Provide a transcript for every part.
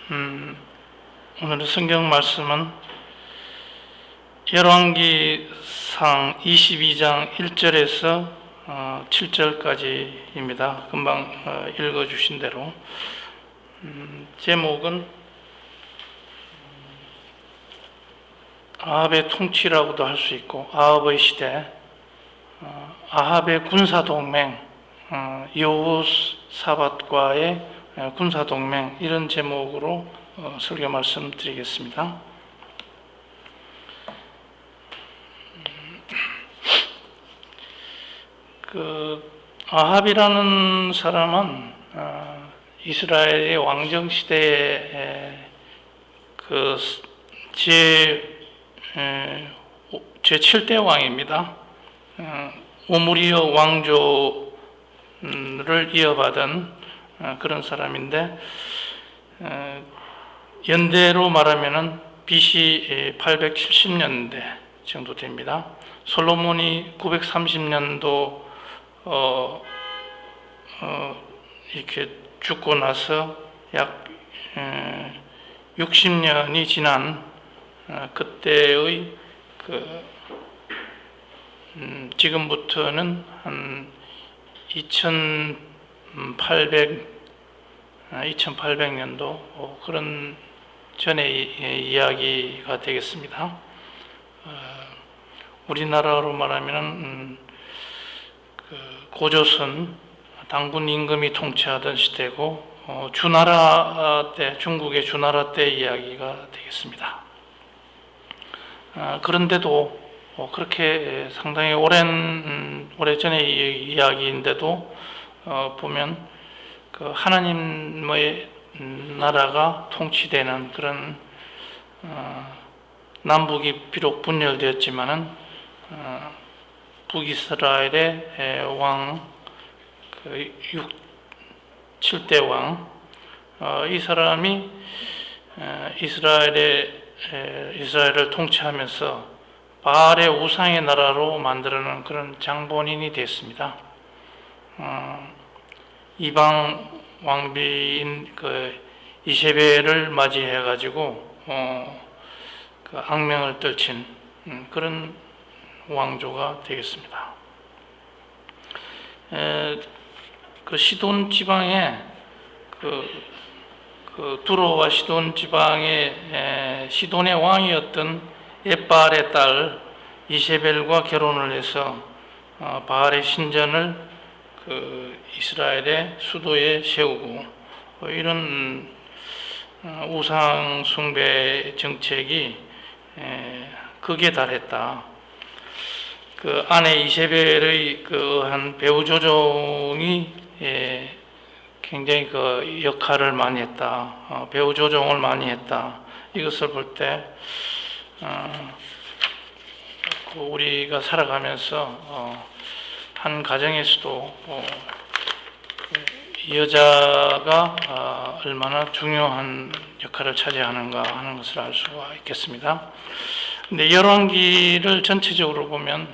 오늘의 성경 말씀은 열왕기상 22장 1절에서 7절까지입니다. 금방 읽어주신 대로 제목은 아합의 통치라고도 할 수 있고 아합의 시대, 아합의 군사동맹, 여호사밧과의 군사동맹, 이런 제목으로 설교 말씀 드리겠습니다. 아합이라는 사람은 이스라엘의 왕정 시대에 제7대 왕입니다. 오므리어 왕조를 이어받은 그런 사람인데, 연대로 말하면은 BC 870년대 정도 됩니다. 솔로몬이 930년도 이렇게 죽고 나서 약 60년이 지난 그때의 지금부터는 한 2800년도 그런 전의 이야기가 되겠습니다. 우리나라로 말하면 고조선 당군 임금이 통치하던 시대고, 주나라 때, 중국의 주나라 때 이야기가 되겠습니다. 그런데도 그렇게 상당히 오래전의 이야기인데도 보면 하나님의 나라가 통치되는 그런, 남북이 비록 분열되었지만은 북이스라엘의 왕, 7대 왕, 이 사람이 이스라엘을 통치하면서 바알의 우상의 나라로 만들어놓은 그런 장본인이 됐습니다. 이방 왕비인 이세벨을 맞이해가지고 악명을 떨친 그런 왕조가 되겠습니다. 시돈 지방에 두로와 시돈 지방의 시돈의 왕이었던 엣바알의 딸 이세벨과 결혼을 해서 바알의 신전을 이스라엘의 수도에 세우고, 이런 우상 숭배 정책이 극에 달했다. 아내 이세벨의 한 배후 조종이 굉장히 역할을 많이 했다. 배후 조종을 많이 했다. 이것을 볼 때 우리가 살아가면서 한 가정에서도 여자가 얼마나 중요한 역할을 차지하는가 하는 것을 알 수가 있겠습니다. 근데 열왕기를 전체적으로 보면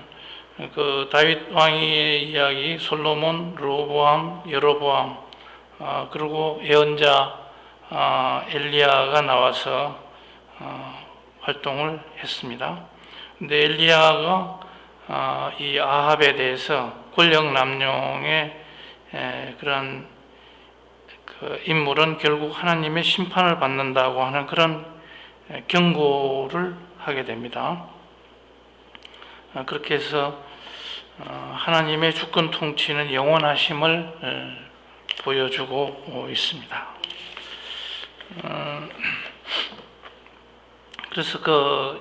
다윗 왕의 이야기, 솔로몬, 르호보암, 여로보암, 그리고 예언자 엘리야가 나와서 활동을 했습니다. 근데 엘리야가 이 아합에 대해서 권력 남용의 그런 인물은 결국 하나님의 심판을 받는다고 하는 그런 경고를 하게 됩니다. 그렇게 해서 하나님의 주권 통치는 영원하심을 보여주고 있습니다. 그래서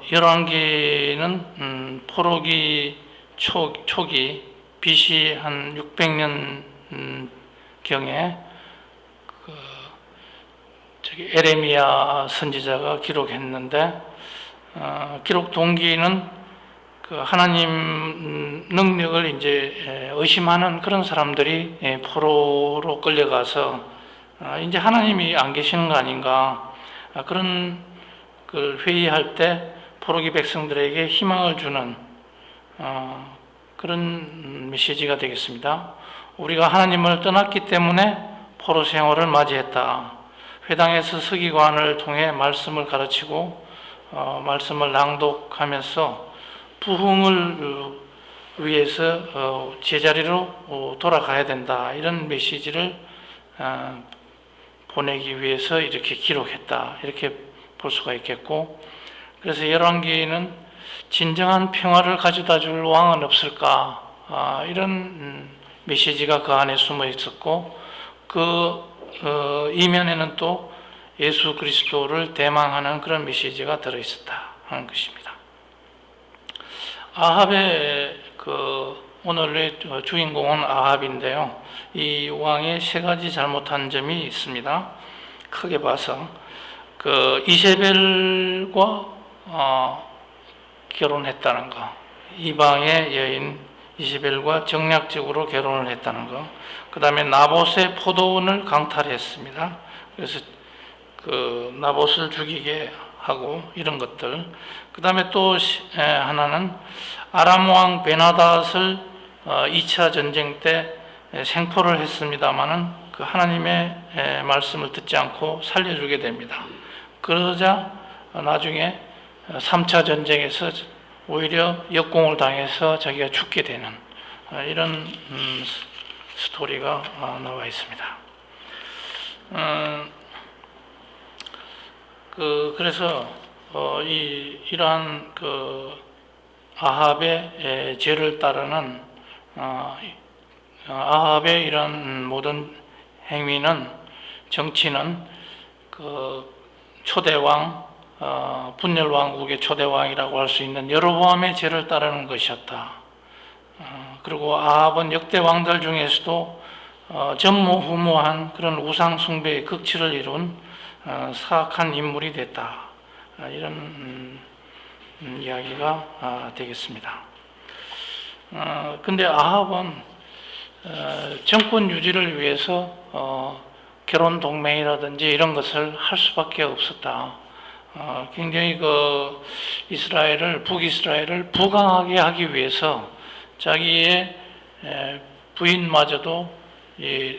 열왕기는 포로기 초기 BC 한 600년 경에 에레미야 선지자가 기록했는데, 기록 동기는 하나님 능력을 이제 의심하는 그런 사람들이 포로로 끌려가서 이제 하나님이 안 계시는 거 아닌가, 그런 걸 회의할 때 포로기 백성들에게 희망을 주는 그런 메시지가 되겠습니다. 우리가 하나님을 떠났기 때문에 포로 생활을 맞이했다. 회당에서 서기관을 통해 말씀을 가르치고 말씀을 낭독하면서 부흥을 위해서 제자리로 돌아가야 된다, 이런 메시지를 보내기 위해서 이렇게 기록했다, 이렇게 볼 수가 있겠고, 그래서 열왕기에는 진정한 평화를 가져다 줄 왕은 없을까, 이런 메시지가 그 안에 숨어 있었고, 그 이면에는 또 예수 그리스도를 대망하는 그런 메시지가 들어있었다 하는 것입니다. 아합의 오늘의 주인공은 아합인데요. 이 왕의 세 가지 잘못한 점이 있습니다. 크게 봐서 이세벨과 결혼했다는 거, 이방의 여인 이세벨과 정략적으로 결혼을 했다는 거, 그 다음에 나봇의 포도원을 강탈했습니다. 그래서 나봇을 죽이게 하고 이런 것들, 그 다음에 또 하나는 아람 왕 베나닷을 2차 전쟁 때 생포를 했습니다마는 그 하나님의 말씀을 듣지 않고 살려주게 됩니다. 그러자 나중에 3차 전쟁에서 오히려 역공을 당해서 자기가 죽게 되는 이런 스토리가 나와 있습니다. 그래서 이러한 아합의 죄를 따르는 아합의 이런 모든 행위는, 정치는 초대왕, 분열왕국의 초대왕이라고 할 수 있는 여로보암의 죄를 따르는 것이었다. 그리고 아합은 역대 왕들 중에서도 전무후무한 그런 우상 숭배의 극치를 이룬 사악한 인물이 됐다, 이런 이야기가 되겠습니다. 근데 아합은 정권 유지를 위해서 결혼 동맹이라든지 이런 것을 할 수밖에 없었다. 굉장히 북이스라엘을 부강하게 하기 위해서 자기의 부인마저도 이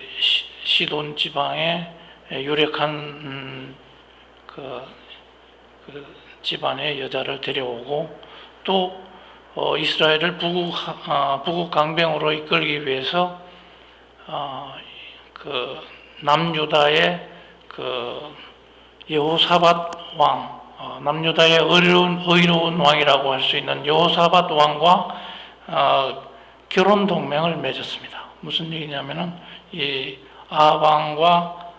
시돈 지방의 유력한 그 집안의 여자를 데려오고, 또 이스라엘을 북국 강병으로 이끌기 위해서 남유다의 여호사밧 왕, 남유다의 의로운 왕이라고 할 수 있는 여호사밧 왕과 결혼 동맹을 맺었습니다. 무슨 얘기냐면은 이 아합 왕과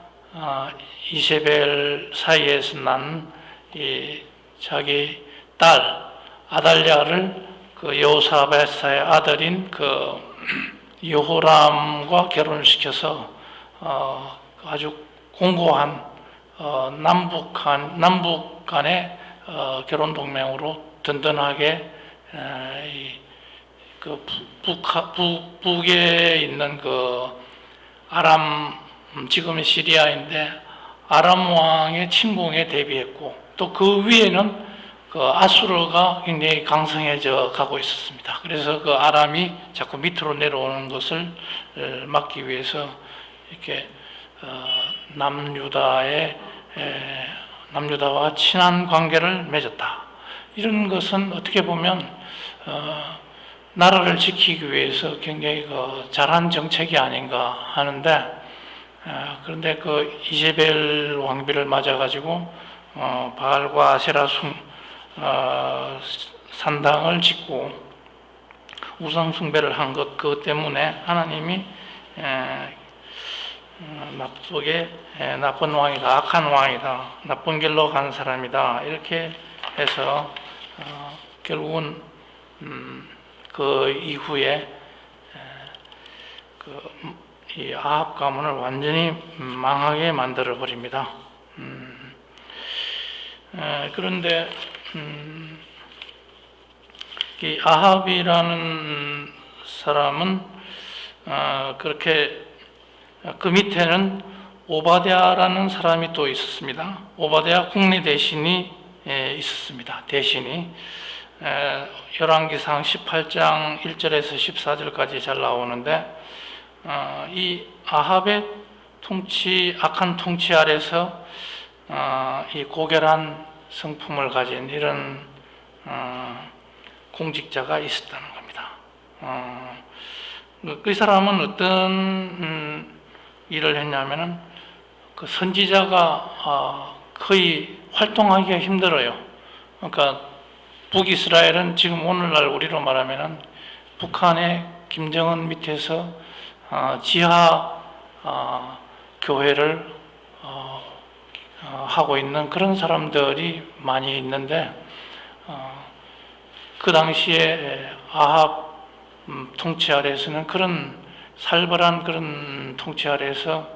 이세벨 사이에서 난 이 자기 딸 아달랴를 여호사밧의 아들인 여호람과 결혼을 시켜서 아주 공고한 남북 간의 결혼 동맹으로 든든하게 북에 있는 아람, 지금의 시리아인데 아람 왕의 침공에 대비했고, 또 그 위에는 아수르가 굉장히 강성해져 가고 있었습니다. 그래서 아람이 자꾸 밑으로 내려오는 것을 막기 위해서 이렇게 남유다와 친한 관계를 맺었다. 이런 것은 어떻게 보면 나라를 지키기 위해서 굉장히 잘한 정책이 아닌가 하는데, 그런데 이세벨 왕비를 맞아가지고 바알과 아세라 산당을 짓고 우상 숭배를 한 그것 때문에 하나님이 나쁜 왕이다, 악한 왕이다, 나쁜 길로 간 사람이다, 이렇게 해서 결국은 그 이후에 이 아합 가문을 완전히 망하게 만들어 버립니다. 그런데 이 아합이라는 사람은 그렇게 그 밑에는 오바댜라는 사람이 또 있었습니다. 오바댜 국내 대신이 있었습니다. 대신이 열왕기상 18장 1절에서 14절까지 잘 나오는데, 이 아합의 악한 통치 아래서 이 고결한 성품을 가진 이런 공직자가 있었다는 겁니다. 그 사람은 어떤 일을 했냐면은 그 선지자가 거의 활동하기가 힘들어요. 그러니까 북이스라엘은 지금 오늘날 우리로 말하면은 북한의 김정은 밑에서 지하 교회를 하고 있는 그런 사람들이 많이 있는데 그 당시에 아합 통치 아래에서는 그런 살벌한 그런 통치 아래에서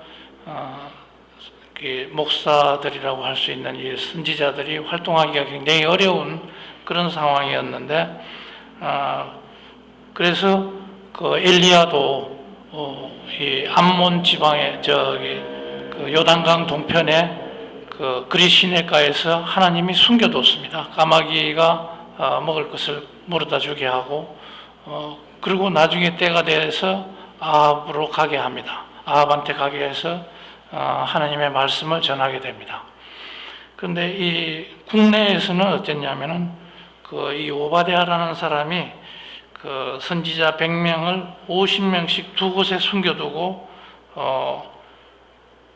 목사들이라고 할 수 있는 이 선지자들이 활동하기가 굉장히 어려운 그런 상황이었는데 그래서 그 엘리야도 이 암몬 지방의 그 요단강 동편에 그 그리시네가에서 하나님이 숨겨뒀습니다. 까마귀가 먹을 것을 물어다 주게 하고 그리고 나중에 때가 돼서 아합으로 가게 합니다. 아합한테 가게 해서 하나님의 말씀을 전하게 됩니다. 그런데 이 국내에서는 어땠냐면은 이 오바댜라는 사람이 그 선지자 100명을 50명씩 두 곳에 숨겨두고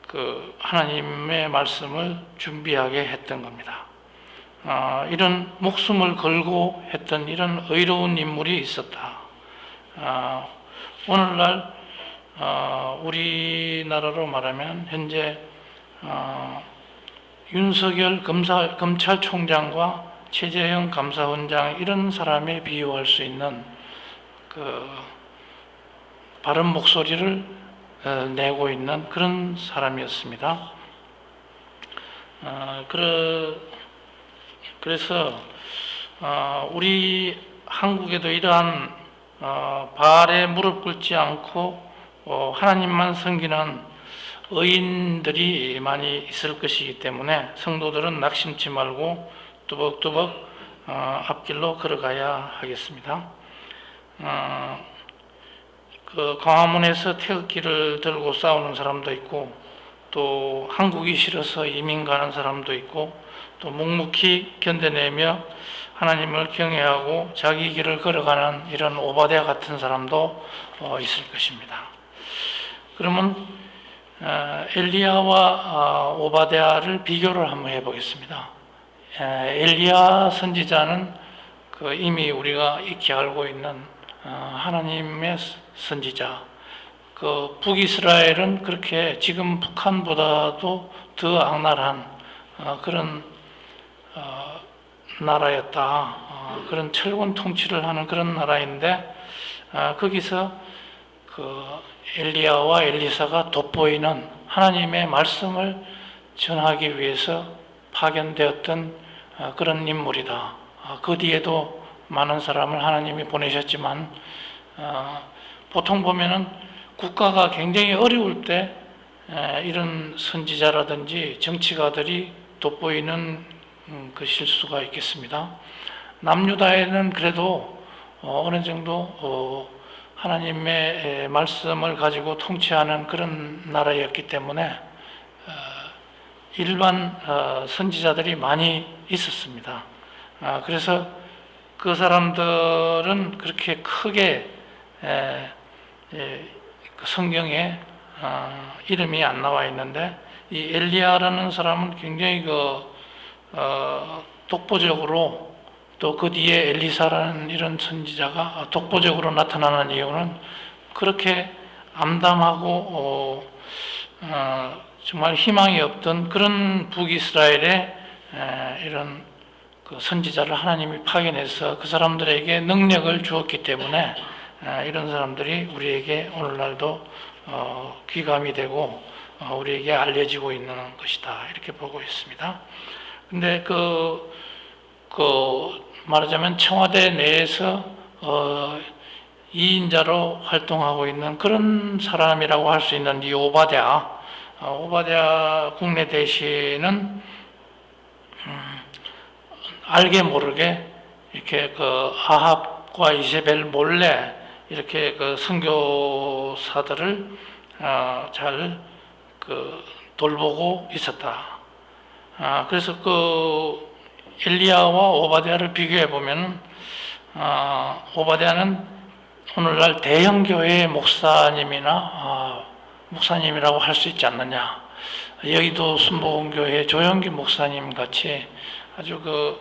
그 하나님의 말씀을 준비하게 했던 겁니다. 이런 목숨을 걸고 했던 이런 의로운 인물이 있었다. 오늘날 우리나라로 말하면 현재 윤석열 검찰총장과 최재형 감사원장 이런 사람에 비유할 수 있는 그 바른 목소리를 내고 있는 그런 사람이었습니다. 그래서 우리 한국에도 이러한 바알에 무릎 꿇지 않고 하나님만 섬기는 의인들이 많이 있을 것이기 때문에 성도들은 낙심치 말고 뚜벅뚜벅 앞길로 걸어가야 하겠습니다. 그 광화문에서 태극기를 들고 싸우는 사람도 있고 또 한국이 싫어서 이민 가는 사람도 있고 또 묵묵히 견뎌내며 하나님을 경외하고 자기 길을 걸어가는 이런 오바댜 같은 사람도 있을 것입니다. 그러면 엘리야와 오바댜를 비교를 한번 해보겠습니다. 엘리야 선지자는 이미 우리가 익히 알고 있는 하나님의 선지자. 그 북이스라엘은 그렇게 지금 북한보다도 더 악랄한 그런 나라였다. 그런 철권 통치를 하는 그런 나라인데 거기서 그 엘리야와 엘리사가 돋보이는 하나님의 말씀을 전하기 위해서 파견되었던 그런 인물이다. 그 뒤에도 많은 사람을 하나님이 보내셨지만 보통 보면은 국가가 굉장히 어려울 때 이런 선지자라든지 정치가들이 돋보이는 그 실수가 있겠습니다. 남유다에는 그래도 어느 정도 하나님의 말씀을 가지고 통치하는 그런 나라였기 때문에 일반 선지자들이 많이 있었습니다. 그래서 그 사람들은 그렇게 크게 성경에 이름이 안 나와 있는데 이 엘리야라는 사람은 굉장히 독보적으로 또 그 뒤에 엘리사라는 이런 선지자가 독보적으로 나타나는 이유는 그렇게 암담하고 정말 희망이 없던 그런 북이스라엘의 이런 그 선지자를 하나님이 파견해서 그 사람들에게 능력을 주었기 때문에 이런 사람들이 우리에게 오늘날도 귀감이 되고 우리에게 알려지고 있는 것이다 이렇게 보고 있습니다. 근데 말하자면 청와대 내에서 2인자로 활동하고 있는 그런 사람이라고 할 수 있는 이 오바댜 국내 대신은 알게 모르게 이렇게 아합과 이세벨 몰래 이렇게 선교사들을 잘 돌보고 있었다. 그래서 그 엘리야와 오바댜를 비교해 보면 오바댜는 오늘날 대형 교회의 목사님이라고 할 수 있지 않느냐. 여의도 순복음교회 조영기 목사님 같이 아주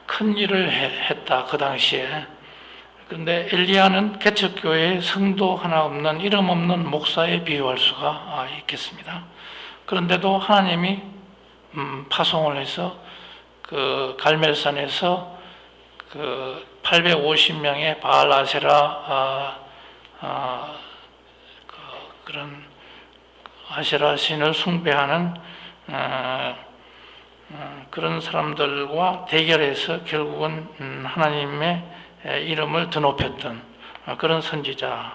큰 일을 했다, 그 당시에. 그런데 엘리야는 개척교회에 성도 하나 없는, 이름 없는 목사에 비유할 수가 있겠습니다. 그런데도 하나님이 파송을 해서 그 갈멜산에서 850명의 바알 아세라 그런 아세라 신을 숭배하는 그런 사람들과 대결해서 결국은 하나님의 이름을 드높였던 그런 선지자였다.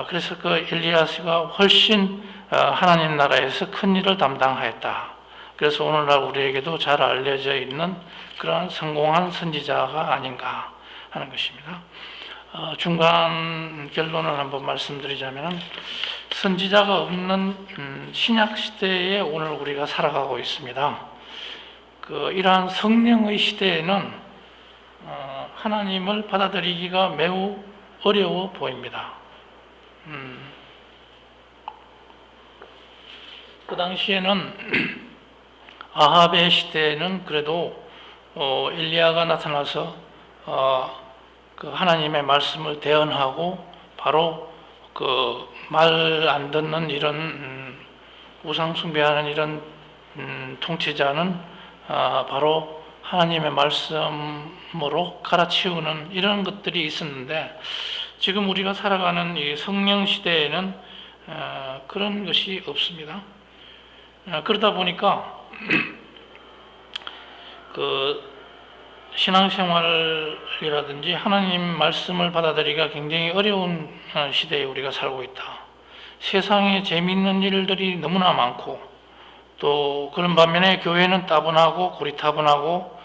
그래서 그 엘리야스가 훨씬 하나님 나라에서 큰 일을 담당하였다. 그래서 오늘날 우리에게도 잘 알려져 있는 그러한 성공한 선지자가 아닌가 하는 것입니다. 중간 결론을 한번 말씀드리자면, 선지자가 없는 신약 시대에 오늘 우리가 살아가고 있습니다. 이러한 성령의 시대에는 하나님을 받아들이기가 매우 어려워 보입니다. 그 당시에는 아합의 시대에는 그래도 엘리야가 나타나서 그 하나님의 말씀을 대언하고 바로 그 말 안 듣는 이런 우상 숭배하는 이런 통치자는 바로 하나님의 말씀으로 갈아치우는 이런 것들이 있었는데, 지금 우리가 살아가는 이 성령 시대에는 그런 것이 없습니다. 그러다 보니까 그 신앙생활이라든지 하나님 말씀을 받아들이기가 굉장히 어려운 시대에 우리가 살고 있다. 세상에 재미있는 일들이 너무나 많고, 또 그런 반면에 교회는 따분하고 고리타분하고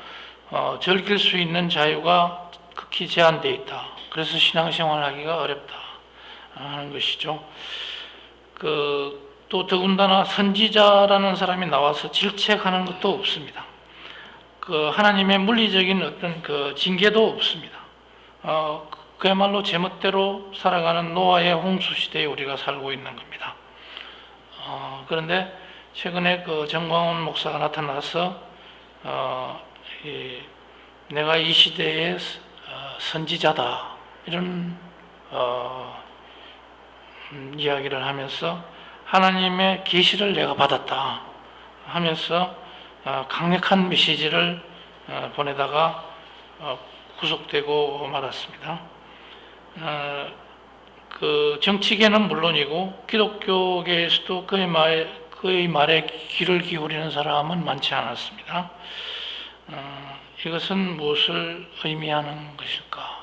즐길 수 있는 자유가 극히 제한되어 있다. 그래서 신앙생활하기가 어렵다 하는 것이죠. 또 더군다나 선지자라는 사람이 나와서 질책하는 것도 없습니다. 하나님의 물리적인 어떤 징계도 없습니다. 그야말로 제멋대로 살아가는 노아의 홍수 시대에 우리가 살고 있는 겁니다. 그런데 최근에 정광훈 목사가 나타나서 내가 이 시대의 선지자다, 이런 이야기를 하면서 하나님의 계시를 내가 받았다 하면서 강력한 메시지를 보내다가 구속되고 말았습니다. 그 정치계는 물론이고 기독교계에서도 그의 말에 귀를 기울이는 사람은 많지 않았습니다. 이것은 무엇을 의미하는 것일까?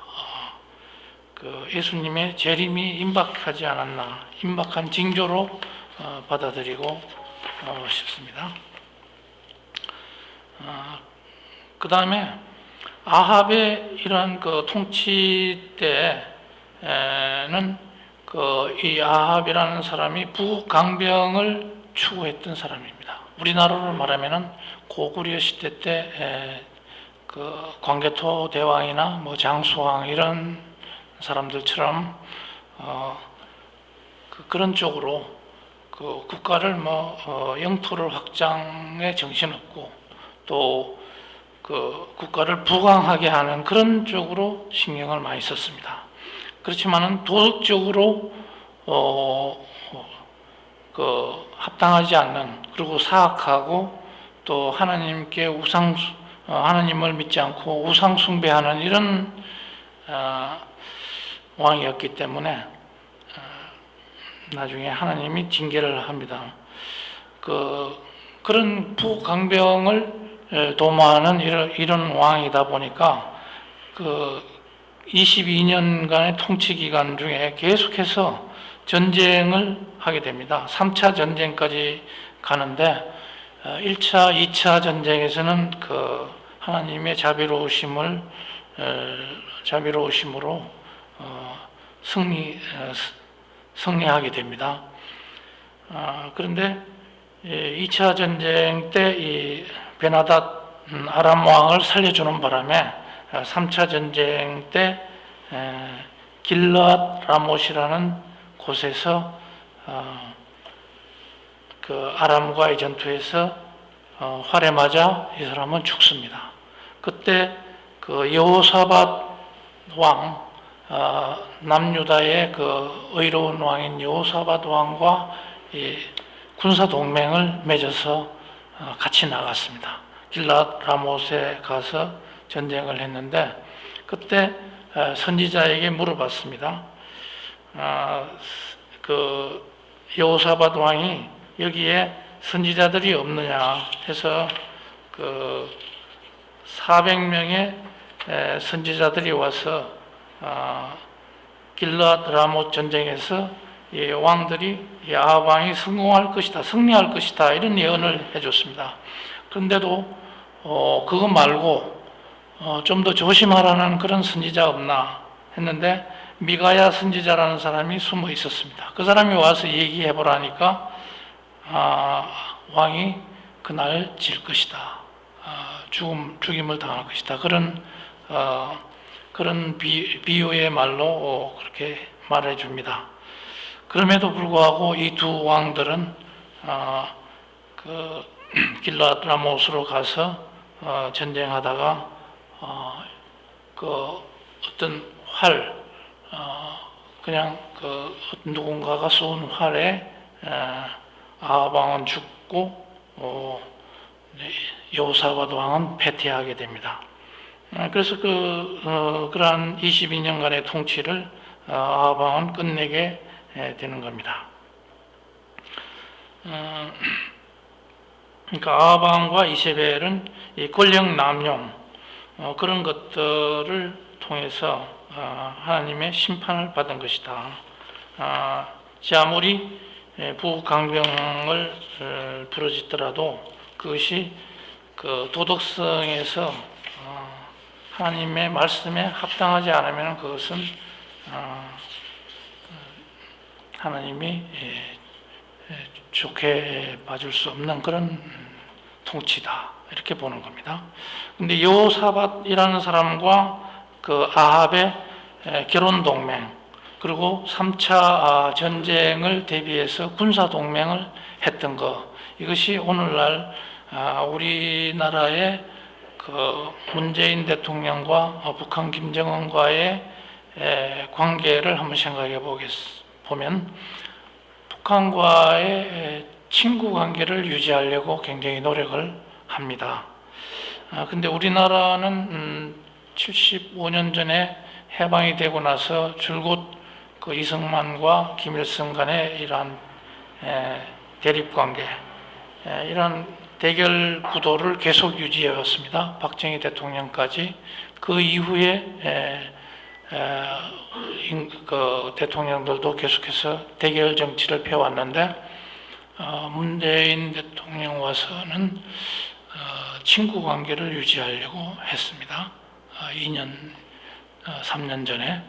예수님의 재림이 임박하지 않았나, 임박한 징조로 받아들이고 싶습니다. 그 다음에 아합의 이러한 통치 때에는 이 아합이라는 사람이 부강병을 추구했던 사람입니다. 우리나라로 말하면은 고구려 시대 때 광개토 대왕이나 장수왕 이런 사람들처럼 그런 쪽으로 국가를 영토를 확장에 정신없고 또 국가를 부강하게 하는 그런 쪽으로 신경을 많이 썼습니다. 그렇지만은 도덕적으로 합당하지 않는, 그리고 사악하고 또 하나님께 하나님을 믿지 않고 우상 숭배하는 이런 왕이었기 때문에 나중에 하나님이 징계를 합니다. 그런 부강병을 도모하는 이런 왕이다 보니까 22년간의 통치 기간 중에 계속해서 전쟁을 하게 됩니다. 3차 전쟁까지 가는데 1차, 2차 전쟁에서는 하나님의 자비로우심으로 승리하게 됩니다. 그런데 2차 전쟁 때 이 베나닷 아람 왕을 살려주는 바람에 3차 전쟁 때 길르앗 라못이라는 곳에서 그 아람과의 전투에서 활에 맞아 이 사람은 죽습니다. 그때 그 여호사밧 왕, 남유다의 그 의로운 왕인 여호사밧 왕과 이 군사 동맹을 맺어서 같이 나갔습니다. 길르앗 라못에 가서 전쟁을 했는데 그때 선지자에게 물어봤습니다. 그 여호사밧 왕이 여기에 선지자들이 없느냐 해서 그 400명의 선지자들이 와서 길르앗 라못 전쟁에서 이 왕들이 이 아합 왕이 성공할 것이다, 승리할 것이다 이런 예언을 해줬습니다. 그런데도 그거 말고 좀 더 조심하라는 그런 선지자 없나 했는데 미가야 선지자라는 사람이 숨어 있었습니다. 그 사람이 와서 얘기해 보라니까 왕이 그날 질 것이다, 죽임을 당할 것이다, 그런 비유의 말로 그렇게 말해 줍니다. 그럼에도 불구하고 이 두 왕들은 그 길르앗 라못으로 가서 전쟁하다가 그 어떤 활, 그냥 그 누군가가 쏜 활에 아합 왕은 죽고 여호사밧 왕은 패퇴하게 됩니다. 그래서 그러한 22년간의 통치를 아합 왕은 끝내게 되는 겁니다. 그러니까 아합 왕과 이세벨은 이 권력 남용 그런 것들을 통해서 하나님의 심판을 받은 것이다. 아무리 부강병을 부르짖더라도 그것이 그 도덕성에서 하나님의 말씀에 합당하지 않으면 그것은 하나님이 좋게 봐줄 수 없는 그런 통치다 이렇게 보는 겁니다. 근데 여호사밧이라는 사람과 그 아합의 결혼 동맹 그리고 3차 전쟁을 대비해서 군사 동맹을 했던 것, 이것이 오늘날 우리나라의 그 문재인 대통령과 북한 김정은과의 관계를 한번 생각해 보면 북한과의 친구 관계를 유지하려고 굉장히 노력을 합니다. 근데 우리나라는 75년 전에 해방이 되고 나서 줄곧 그 이승만과 김일성 간의 이러한 대립 관계, 이런 대결 구도를 계속 유지해 왔습니다. 박정희 대통령까지. 그 이후에 그 대통령들도 계속해서 대결 정치를 펴왔는데 문재인 대통령 와서는 친구 관계를 유지하려고 했습니다. 2년, 3년 전에.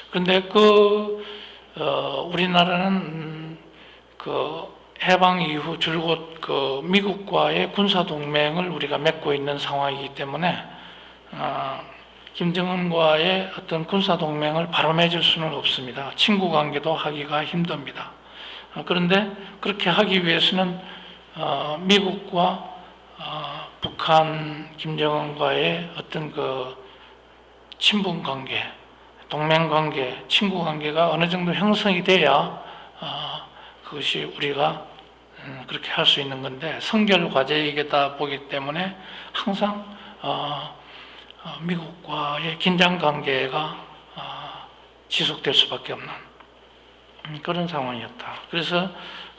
그런데 우리나라는 그 해방 이후 줄곧 그 미국과의 군사 동맹을 우리가 맺고 있는 상황이기 때문에 김정은과의 어떤 군사 동맹을 바로 맺을 수는 없습니다. 친구 관계도 하기가 힘듭니다. 그런데 그렇게 하기 위해서는 미국과 북한 김정은과의 어떤 그 친분 관계, 동맹 관계, 친구 관계가 어느 정도 형성이 돼야 그것이 우리가 그렇게 할 수 있는 건데, 선결 과제이겠다 보기 때문에 항상 미국과의 긴장 관계가 지속될 수밖에 없는 그런 상황이었다. 그래서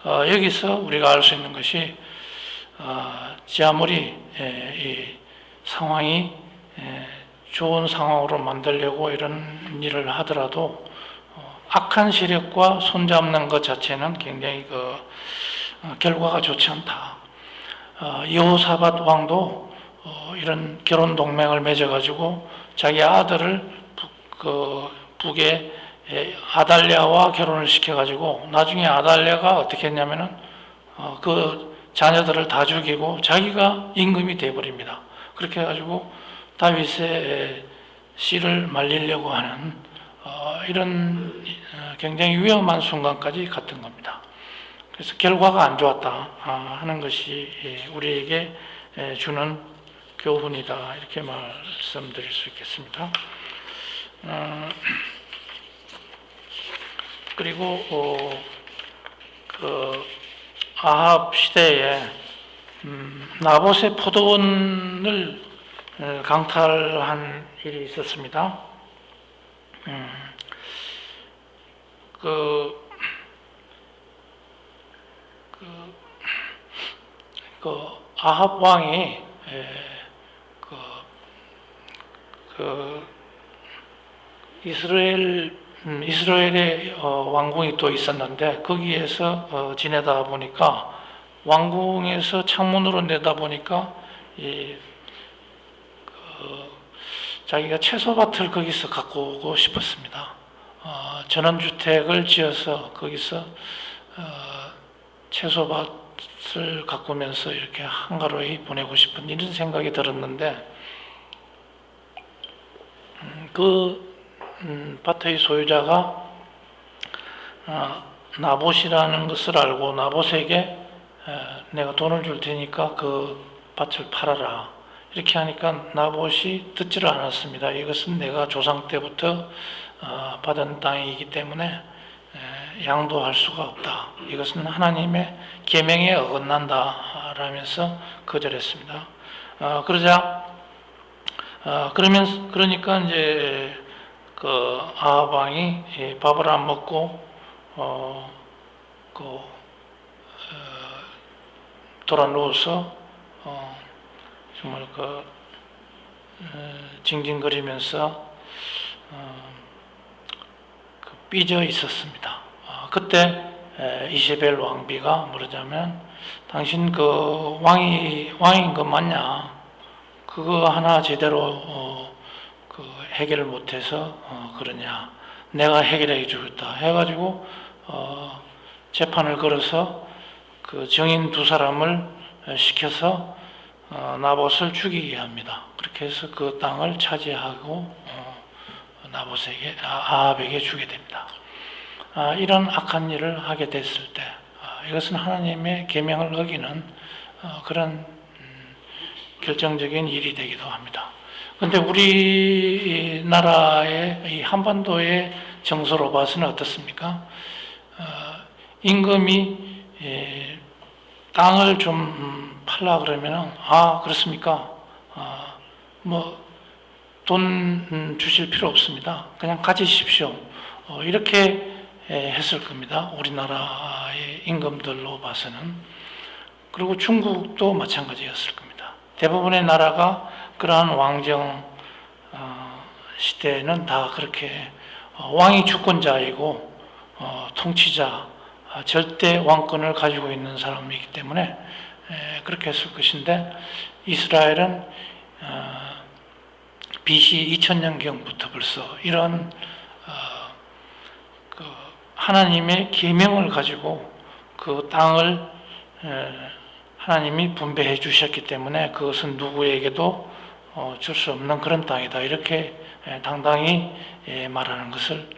여기서 우리가 알 수 있는 것이 아무리 이 상황이 좋은 상황으로 만들려고 이런 일을 하더라도 악한 세력과 손잡는 것 자체는 굉장히 결과가 좋지 않다. 여호사밧 왕도 이런 결혼 동맹을 맺어가지고 자기 아들을 북의 아달랴와 결혼을 시켜가지고 나중에 아달랴가 어떻게 했냐면은 그 자녀들을 다 죽이고 자기가 임금이 되어버립니다. 그렇게 해가지고 다윗의 씨를 말리려고 하는 이런 굉장히 위험한 순간까지 갔던 겁니다. 그래서 결과가 안 좋았다 하는 것이 우리에게 주는 교훈이다, 이렇게 말씀드릴 수 있겠습니다. 그리고 그 아합 시대에 나봇의 포도원을 강탈한 일이 있었습니다. 아합 왕이 이스라엘의 왕궁이 또 있었는데 거기에서 지내다 보니까 왕궁에서 창문으로 내다보니까 자기가 채소밭을 거기서 갖고 오고 싶었습니다. 전원주택을 지어서 거기서 채소밭을 가꾸면서 이렇게 한가로이 보내고 싶은 이런 생각이 들었는데 그 밭의 소유자가 나봇이라는 것을 알고 나봇에게 내가 돈을 줄 테니까 그 밭을 팔아라, 이렇게 하니까 나봇이 듣지를 않았습니다. 이것은 내가 조상 때부터 받은 땅이기 때문에 양도할 수가 없다, 이것은 하나님의 계명에 어긋난다 라면서 거절했습니다. 그러니까 이제 그 아합 왕이 밥을 안 먹고 돌아 누워서 정말 징징거리면서 삐져 있었습니다. 그때 이세벨 왕비가 뭐라자면 당신 그 왕인 거 맞냐? 그거 하나 제대로 해결을 못해서 그러냐? 내가 해결해 주겠다 해가지고 재판을 걸어서 그 정인 두 사람을 시켜서 나봇을 죽이게 합니다. 그렇게 해서 그 땅을 차지하고 아합에게 주게 됩니다. 이런 악한 일을 하게 됐을 때 이것은 하나님의 계명을 어기는 그런 결정적인 일이 되기도 합니다. 그런데 우리나라의 이 한반도의 정서로 봐서는 어떻습니까? 임금이 땅을 좀 팔라 그러면은 그렇습니까? 돈 주실 필요 없습니다. 그냥 가지십시오. 이렇게 했을 겁니다. 우리나라의 임금들로 봐서는. 그리고 중국도 마찬가지였을 겁니다. 대부분의 나라가 그러한 왕정 시대에는 다 그렇게 왕이 주권자이고 통치자, 절대 왕권을 가지고 있는 사람이기 때문에 그렇게 했을 것인데 이스라엘은 BC 2000년경부터 벌써 이런 하나님의 계명을 가지고 그 땅을 하나님이 분배해 주셨기 때문에 그것은 누구에게도 줄 수 없는 그런 땅이다, 이렇게 당당히 말하는 것을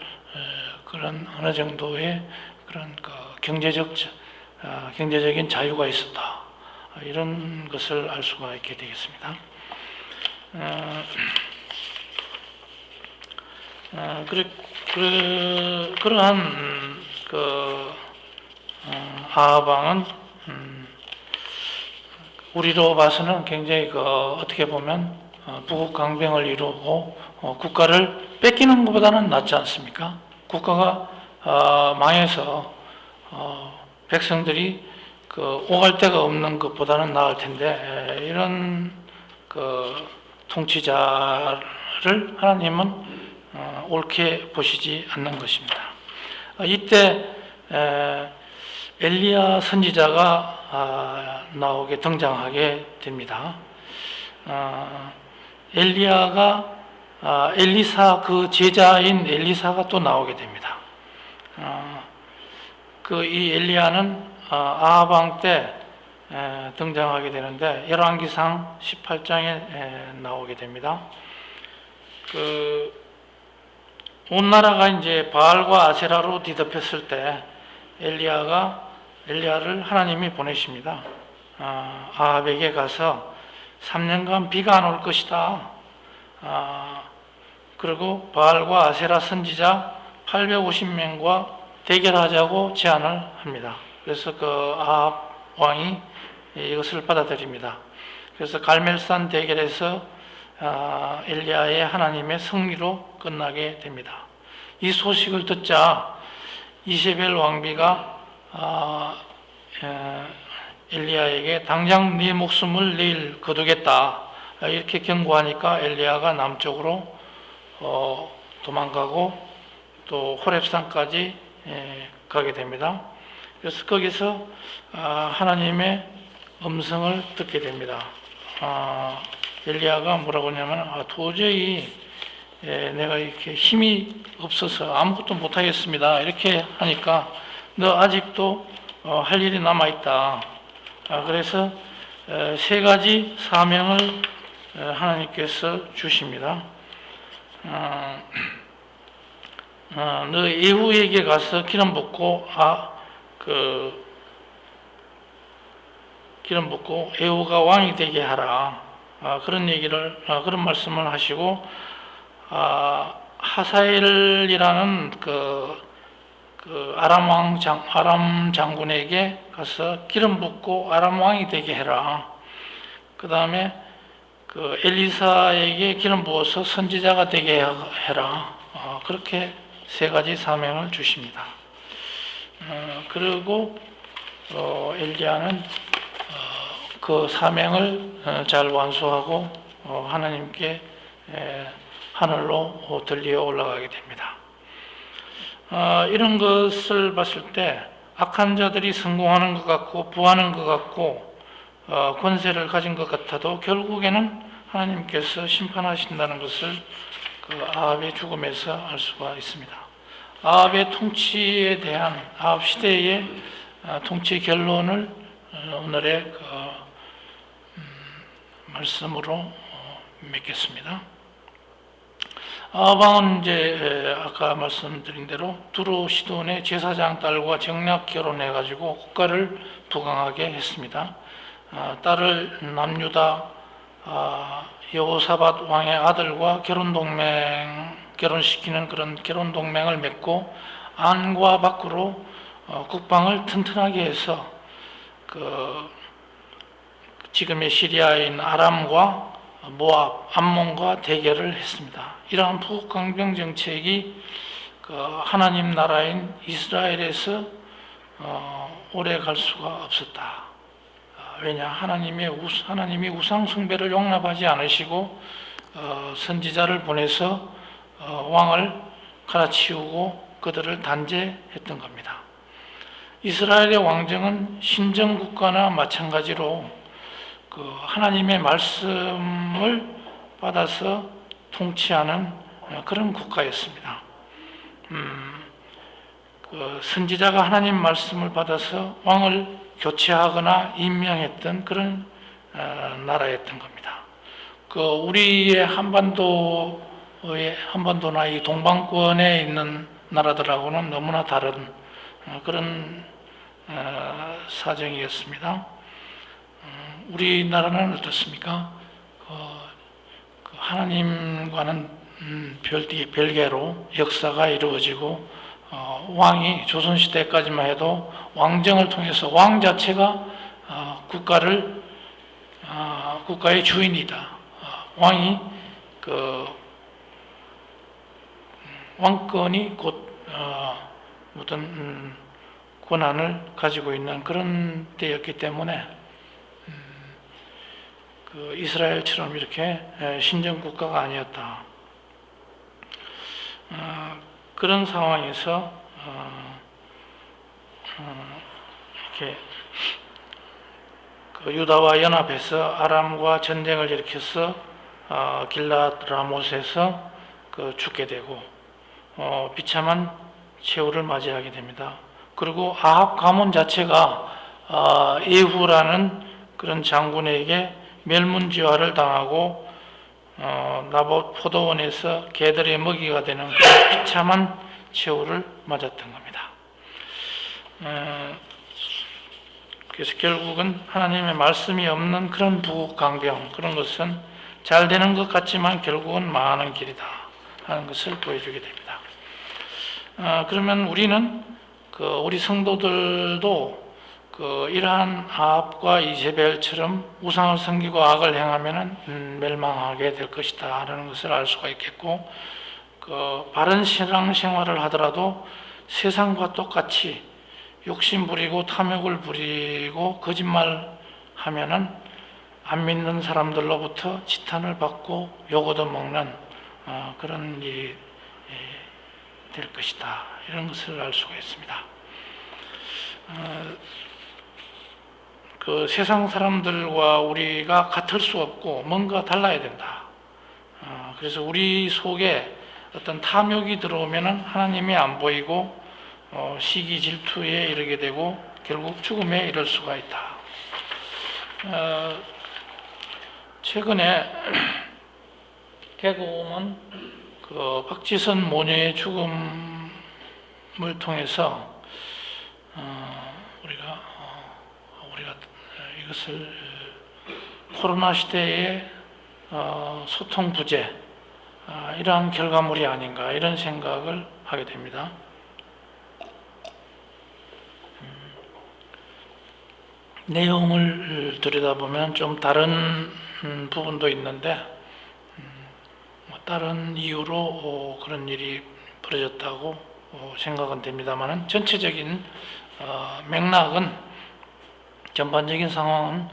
그런 어느 정도의 그런 경제적인 자유가 있었다, 이런 것을 알 수가 있게 되겠습니다. 그러한 아합 왕은 우리로 봐서는 굉장히 어떻게 보면 부국강병을 이루고 국가를 뺏기는 것보다는 낫지 않습니까? 국가가 망해서 백성들이 오갈 데가 없는 것보다는 나을 텐데 이런 통치자를 하나님은 옳게 보시지 않는 것입니다. 이때 엘리야 선지자가 등장하게 됩니다. 엘리야가 엘리사, 그 제자인 엘리사가 또 나오게 됩니다. 이 엘리야는 아합 왕 때 등장하게 되는데 열왕기상 18장에 나오게 됩니다. 온 나라가 이제 바알과 아세라로 뒤덮였을 때 엘리야를 하나님이 보내십니다. 아합에게 가서 3년간 비가 안 올 것이다. 그리고 바알과 아세라 선지자 850명과 대결하자고 제안을 합니다. 그래서 아합 왕이 이것을 받아들입니다. 그래서 갈멜산 대결에서 엘리야의 하나님의 승리로 끝나게 됩니다. 이 소식을 듣자 이세벨 왕비가 엘리야에게 당장 네 목숨을 내일 거두겠다 이렇게 경고하니까 엘리야가 남쪽으로 도망가고 또 호렙산까지 가게 됩니다. 그래서 거기서 하나님의 음성을 듣게 됩니다. 엘리야가 뭐라고 하냐면 도저히 내가 이렇게 힘이 없어서 아무것도 못하겠습니다. 이렇게 하니까 너 아직도 할 일이 남아있다. 그래서 세 가지 사명을 하나님께서 주십니다. 너 예후에게 가서 기름 붓고 예후가 왕이 되게 하라. 그런 말씀을 하시고 하사엘이라는 아람 장군에게 가서 기름 붓고 아람 왕이 되게 해라. 그 다음에 엘리사에게 기름 부어서 선지자가 되게 해라. 그렇게 세 가지 사명을 주십니다. 그리고 엘리야는 그 사명을 잘 완수하고 하나님께 하늘로 들려 올라가게 됩니다. 이런 것을 봤을 때 악한 자들이 성공하는 것 같고 부하는 것 같고 권세를 가진 것 같아도 결국에는 하나님께서 심판하신다는 것을 아합의 죽음에서 알 수가 있습니다. 아합의 통치에 대한 아합 시대의 통치 결론을 오늘의 말씀으로 맺겠습니다. 아합 왕은 이제 아까 말씀드린 대로 두루 시돈의 제사장 딸과 정략 결혼해가지고 국가를 부강하게 했습니다. 딸을 남유다 여호사밧 왕의 아들과 결혼시키는 그런 결혼 동맹을 맺고 안과 밖으로 국방을 튼튼하게 해서 지금의 시리아인 아람과 모압, 암몬과 대결을 했습니다. 이러한 부강병 정책이 하나님 나라인 이스라엘에서 오래 갈 수가 없었다. 왜냐? 하나님이 우상 숭배를 용납하지 않으시고 선지자를 보내서 왕을 갈아치우고 그들을 단죄했던 겁니다. 이스라엘의 왕정은 신정 국가나 마찬가지로 하나님의 말씀을 받아서 통치하는 그런 국가였습니다. 선지자가 하나님 말씀을 받아서 왕을 교체하거나 임명했던 그런 나라였던 겁니다. 우리의 한반도나 이 동방권에 있는 나라들하고는 너무나 다른 그런 사정이었습니다. 우리나라는 어떻습니까? 하나님과는 별개로 역사가 이루어지고 왕이 조선시대까지만 해도 왕정을 통해서 왕 자체가 국가의 주인이다. 왕이 왕권이 곧 어떤 권한을 가지고 있는 그런 때였기 때문에 이스라엘처럼 이렇게 신정국가가 아니었다. 그런 상황에서 이렇게 유다와 연합해서 아람과 전쟁을 일으켜서 길랏 라못에서 죽게 되고 비참한 최후를 맞이하게 됩니다. 그리고 아합 가문 자체가 예후라는 그런 장군에게 멸문지화를 당하고 나봇 포도원에서 개들의 먹이가 되는 그런 비참한 최후를 맞았던 겁니다. 그래서 결국은 하나님의 말씀이 없는 그런 부강경, 그런 것은 잘 되는 것 같지만 결국은 망하는 길이다 하는 것을 보여주게 됩니다. 그러면 우리는 우리 성도들도 이러한 아합과 이세벨처럼 우상을 섬기고 악을 행하면 멸망하게 될 것이다 라는 것을 알 수가 있겠고, 바른 신앙생활을 하더라도 세상과 똑같이 욕심 부리고 탐욕을 부리고 거짓말 하면은 안 믿는 사람들로부터 지탄을 받고 욕 얻어먹는 그런 일이 될 것이다, 이런 것을 알 수가 있습니다. 세상 사람들과 우리가 같을 수 없고 뭔가 달라야 된다. 그래서 우리 속에 어떤 탐욕이 들어오면은 하나님이 안 보이고 시기 질투에 이르게 되고 결국 죽음에 이를 수가 있다. 최근에 개그우먼 박지선 모녀의 죽음을 통해서 우리가 이것을 코로나 시대의 소통 부재, 이러한 결과물이 아닌가, 이런 생각을 하게 됩니다. 내용을 들여다보면 좀 다른 부분도 있는데, 다른 이유로 그런 일이 벌어졌다고 생각은 됩니다만, 전체적인 맥락은, 전반적인 상황은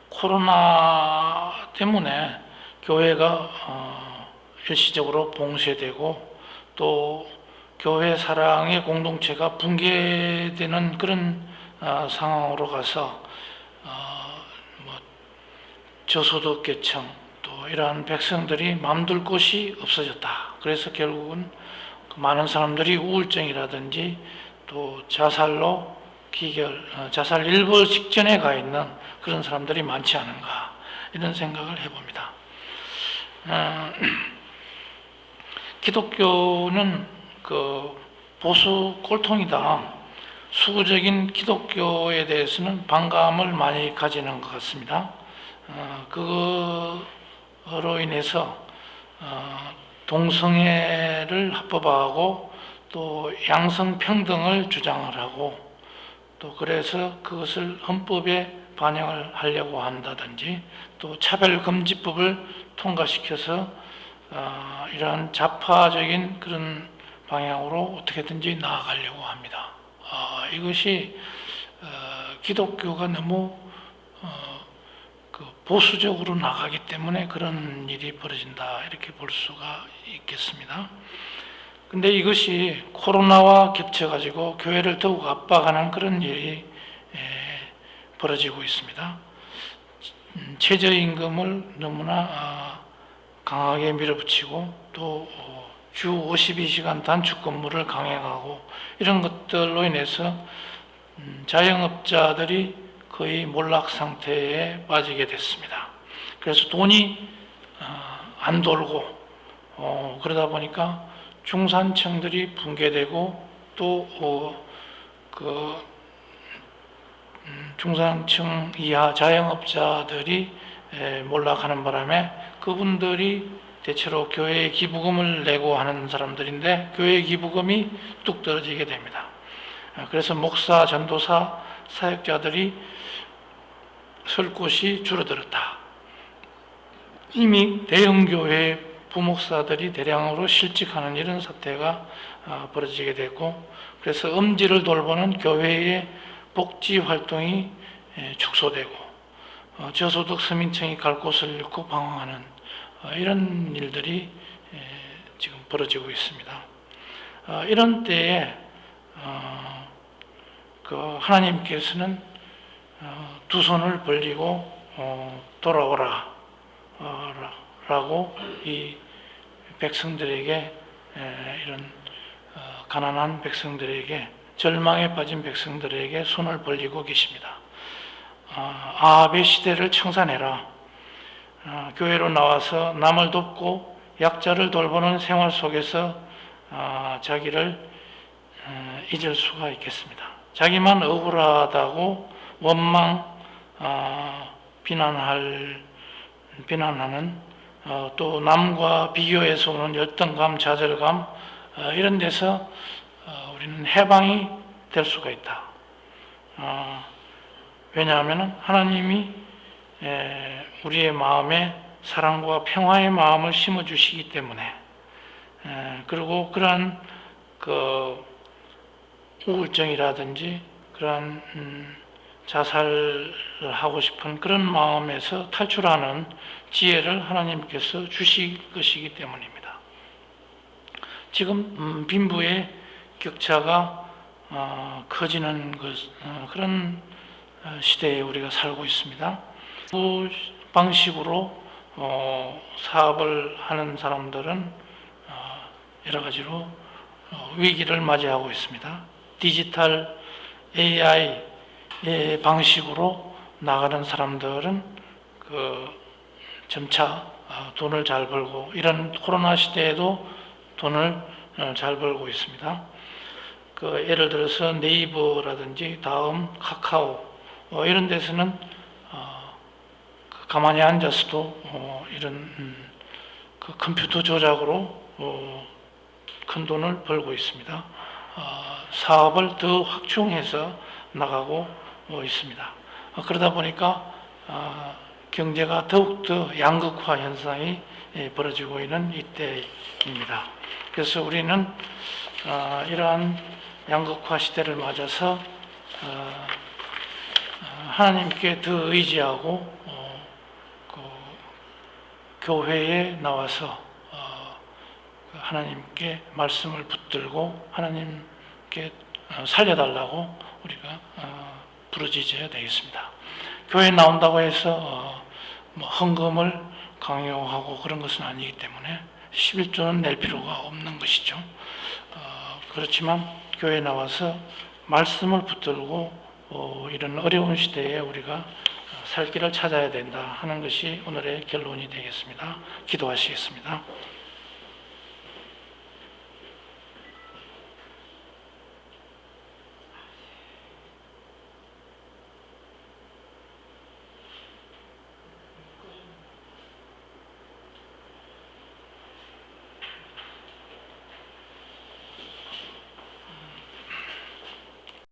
코로나 때문에 교회가 일시적으로 봉쇄되고 또 교회 사랑의 공동체가 붕괴되는 그런 상황으로 가서 저소득계층 또 이러한 백성들이 맘둘 곳이 없어졌다. 그래서 결국은 많은 사람들이 우울증이라든지 또 자살로 자살 일부 직전에 가 있는 그런 사람들이 많지 않은가, 이런 생각을 해봅니다. 기독교는 보수 꼴통이다, 수구적인 기독교에 대해서는 반감을 많이 가지는 것 같습니다. 그거로 인해서 동성애를 합법화하고 또 양성평등을 주장을 하고 또 그래서 그것을 헌법에 반영을 하려고 한다든지 또 차별금지법을 통과시켜서 이러한 좌파적인 그런 방향으로 어떻게든지 나아가려고 합니다. 이것이 기독교가 너무 보수적으로 나가기 때문에 그런 일이 벌어진다, 이렇게 볼 수가 있겠습니다. 근데 이것이 코로나와 겹쳐가지고 교회를 더욱 압박하는 그런 일이 벌어지고 있습니다. 최저임금을 너무나 강하게 밀어붙이고 또 주 52시간 단축 근무를 강행하고 이런 것들로 인해서 자영업자들이 거의 몰락 상태에 빠지게 됐습니다. 그래서 돈이 안 돌고 그러다 보니까 중산층들이 붕괴되고 또 중산층 이하 자영업자들이 몰락하는 바람에 그분들이 대체로 교회에 기부금을 내고 하는 사람들인데 교회 기부금이 뚝 떨어지게 됩니다. 그래서 목사, 전도사, 사역자들이 설 곳이 줄어들었다. 이미 대형교회 부목사들이 대량으로 실직하는 이런 사태가 벌어지게 되고, 그래서 음지를 돌보는 교회의 복지 활동이 축소되고 저소득 서민층이 갈 곳을 잃고 방황하는 이런 일들이 지금 벌어지고 있습니다. 이런 때에 하나님께서는 두 손을 벌리고 돌아오라 라고 이 백성들에게 이런 가난한 백성들에게 절망에 빠진 백성들에게 손을 벌리고 계십니다. 아합의 시대를 청산해라. 교회로 나와서 남을 돕고 약자를 돌보는 생활 속에서 자기를 잊을 수가 있겠습니다. 자기만 억울하다고 원망, 비난하는 또 남과 비교해서 오는 열등감, 좌절감 이런 데서 우리는 해방이 될 수가 있다. 왜냐하면 하나님이 우리의 마음에 사랑과 평화의 마음을 심어주시기 때문에 그리고 그러한 우울증이라든지 그러한 자살을 하고 싶은 그런 마음에서 탈출하는 지혜를 하나님께서 주실 것이기 때문입니다. 지금 빈부의 격차가 커지는 그런 시대에 우리가 살고 있습니다. 그 방식으로 사업을 하는 사람들은 여러 가지로 위기를 맞이하고 있습니다. 디지털 AI 방식으로 나가는 사람들은 점차 돈을 잘 벌고 이런 코로나 시대에도 돈을 잘 벌고 있습니다. 예를 들어서 네이버라든지 다음 카카오 이런 데서는 가만히 앉아서도 이런 컴퓨터 조작으로 큰 돈을 벌고 있습니다. 사업을 더 확충해서 나가고 있습니다. 그러다 보니까 경제가 더욱더 양극화 현상이 벌어지고 있는 이때입니다. 그래서 우리는 이러한 양극화 시대를 맞아서 하나님께 더 의지하고 교회에 나와서 하나님께 말씀을 붙들고 하나님께 살려달라고 우리가 부르짖어야 되겠습니다. 교회에 나온다고 해서 헌금을 강요하고 그런 것은 아니기 때문에 11조는 낼 필요가 없는 것이죠. 그렇지만 교회에 나와서 말씀을 붙들고 이런 어려운 시대에 우리가 살 길을 찾아야 된다 하는 것이 오늘의 결론이 되겠습니다. 기도하시겠습니다.